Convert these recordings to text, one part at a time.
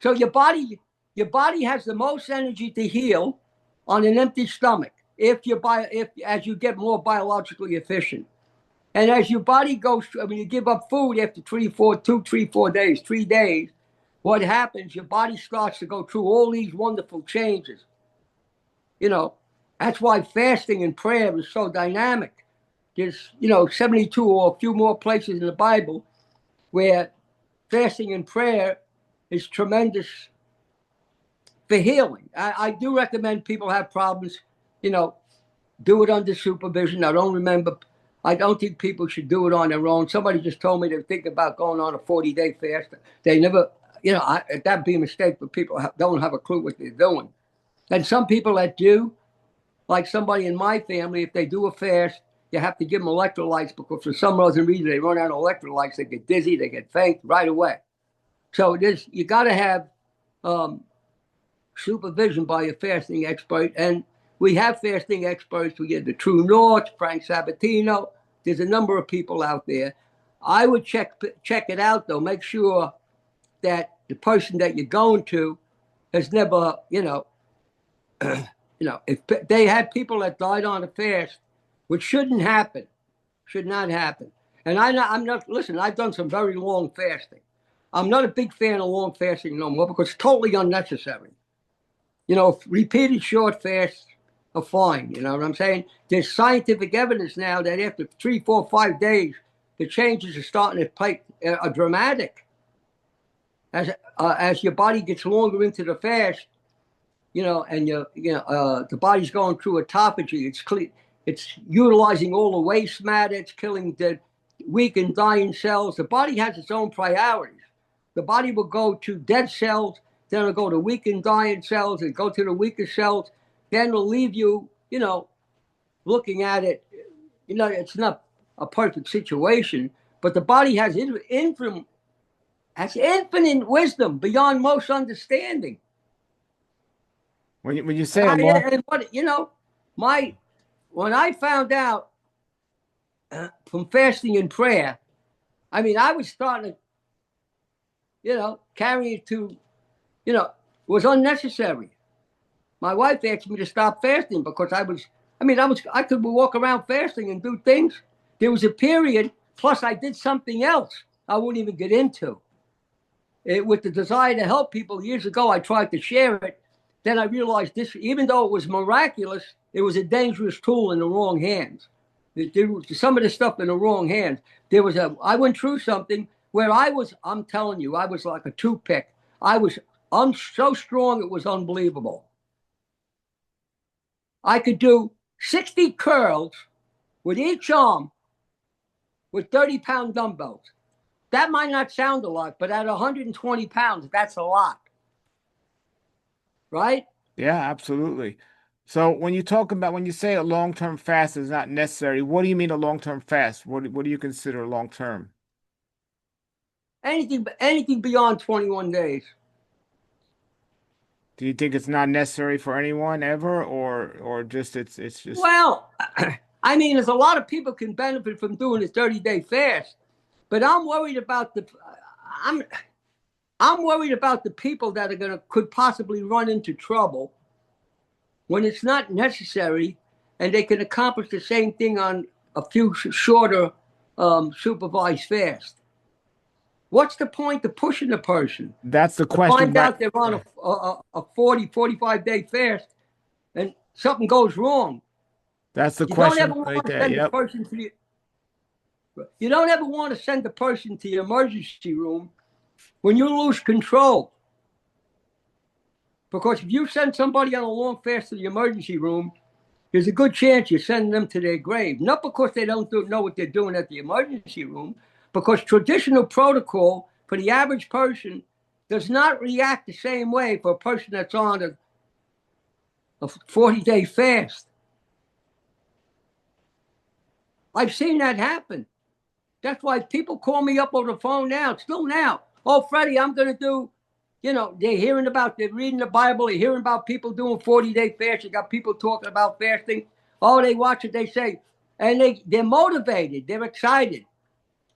So your body has the most energy to heal on an empty stomach as you get more biologically efficient. And as your body goes, you give up food after 3 days, what happens? Your body starts to go through all these wonderful changes. That's why fasting and prayer is so dynamic. There's, 72 or a few more places in the Bible where fasting and prayer is tremendous for healing. I do recommend people have problems, do it under supervision. I don't think people should do it on their own. Somebody just told me they're thinking about going on a 40-day fast. They never, that'd be a mistake, but people don't have a clue what they're doing. And some people that do, like somebody in my family, if they do a fast, you have to give them electrolytes because for some reason they run out of electrolytes. They get dizzy, they get faint right away. So you got to have supervision by a fasting expert. And we have fasting experts. We get the True North, Frank Sabatino. There's a number of people out there. I would check it out, though. Make sure that the person that you're going to has never, if they had people that died on a fast, which should not happen. And I'm not, listen, I've done some very long fasting. I'm not a big fan of long fasting no more because it's totally unnecessary. Repeated short fasts are fine. You know what I'm saying? There's scientific evidence now that after 3, 4, 5 days, the changes are starting to are dramatic. As your body gets longer into the fast, and the body's going through autophagy. It's utilizing all the waste matter. It's killing the weak and dying cells. The body has its own priorities. The body will go to dead cells, then it'll go to weak and dying cells, and go to the weaker cells. Then it'll leave you, looking at it. It's not a perfect situation, but the body has infinite wisdom beyond most understanding. When you say a long... when I found out from fasting and prayer, I was starting to, carry it to, was unnecessary. My wife asked me to stop fasting because I could walk around fasting and do things. There was a period, plus I did something else I wouldn't even get into. With the desire to help people years ago, I tried to share it. Then I realized this, even though it was miraculous, it was a dangerous tool in the wrong hands. Some of the stuff in the wrong hands. I went through something where I'm telling you, I was like a toothpick. I'm so strong, it was unbelievable. I could do 60 curls with each arm with 30-pound dumbbells. That might not sound a lot, but at 120 pounds, that's a lot. Right? Yeah, absolutely. So when you say a long-term fast is not necessary, what do you mean a long-term fast? What do you consider long-term? Anything beyond 21 days. Do you think it's not necessary for anyone ever, or just it's just... Well, there's a lot of people can benefit from doing a 30-day fast, but I'm worried about the people that could possibly run into trouble when it's not necessary, and they can accomplish the same thing on a few shorter supervised fasts. What's the point of pushing the person? That's the question. Find out they're on a 40, 45-day fast and something goes wrong. That's the question. You don't ever want to send the person to the emergency room when you lose control. Because if you send somebody on a long fast to the emergency room, there's a good chance you're sending them to their grave. Not because they don't know what they're doing at the emergency room, because traditional protocol for the average person does not react the same way for a person that's on a 40-day fast. I've seen that happen. That's why people call me up on the phone now, still now. Oh, Freddie, I'm going to do, they're reading the Bible, they're hearing about people doing 40-day fasts. You got people talking about fasting. Oh, they watch it, they say, and they're motivated, they're excited.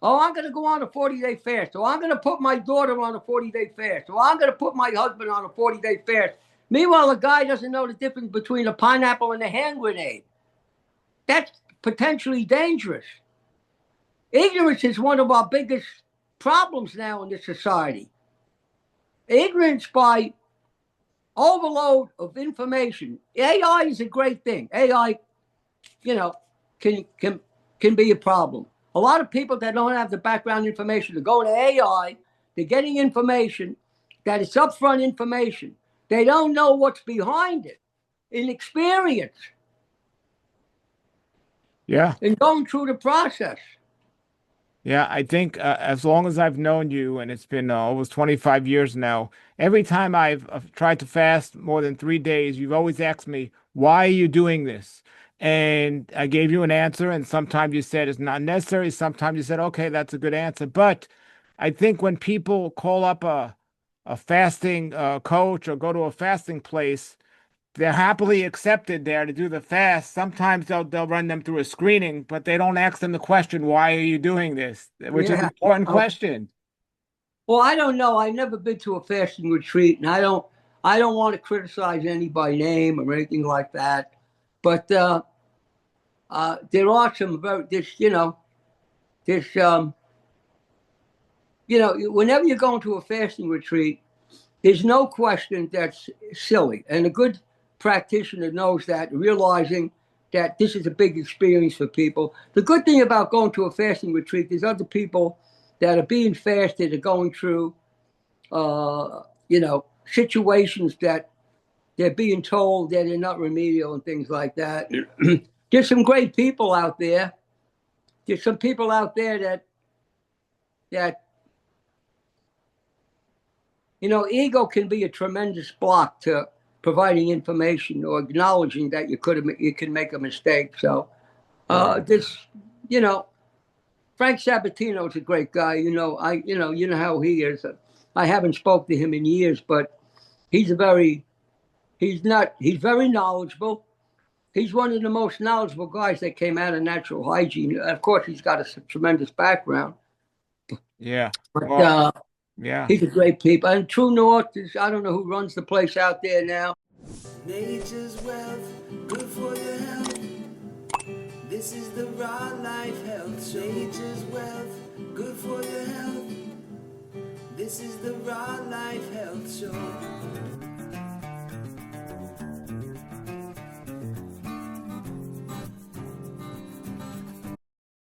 Oh, I'm going to go on a 40-day fast. Oh, I'm going to put my daughter on a 40-day fast. Oh, I'm going to put my husband on a 40-day fast. Meanwhile, the guy doesn't know the difference between a pineapple and a hand grenade. That's potentially dangerous. Ignorance is one of our biggest problems now in this society. Ignorance by overload of information. AI is a great thing. AI, can be a problem. A lot of people that don't have the background information, they're going to AI, they're getting information that is upfront information. They don't know what's behind it in experience. Yeah. And going through the process. Yeah, I think as long as I've known you, and it's been almost 25 years now, every time I've tried to fast more than 3 days, you've always asked me, why are you doing this? And I gave you an answer, and sometimes you said it's not necessary. Sometimes you said, okay, that's a good answer. But I think when people call up a fasting coach or go to a fasting place, they're happily accepted there to do the fast. Sometimes they'll run them through a screening, but they don't ask them the question, why are you doing this? Which is an important question. Well, I don't know. I've never been to a fasting retreat, and I don't want to criticize any by name or anything like that. But there are some very whenever you're going to a fasting retreat, there's no question that's silly. And a good practitioner knows that, realizing that this is a big experience for people. The good thing about going to a fasting retreat, there's other people that are being fasted, are going through, situations that they're being told that they're not remedial and things like that. There's some great people out there. There's some people out there that ego can be a tremendous block to providing information or acknowledging that you can make a mistake. So Frank Sabatino is a great guy. You know how he is. I haven't spoke to him in years, but he's very knowledgeable. He's one of the most knowledgeable guys that came out of natural hygiene. Of course, he's got a tremendous background. Yeah. But well, yeah. he's a great people. And True North I don't know who runs the place out there now. Nature's wealth, good for your health. This is the raw life health. Nature's wealth.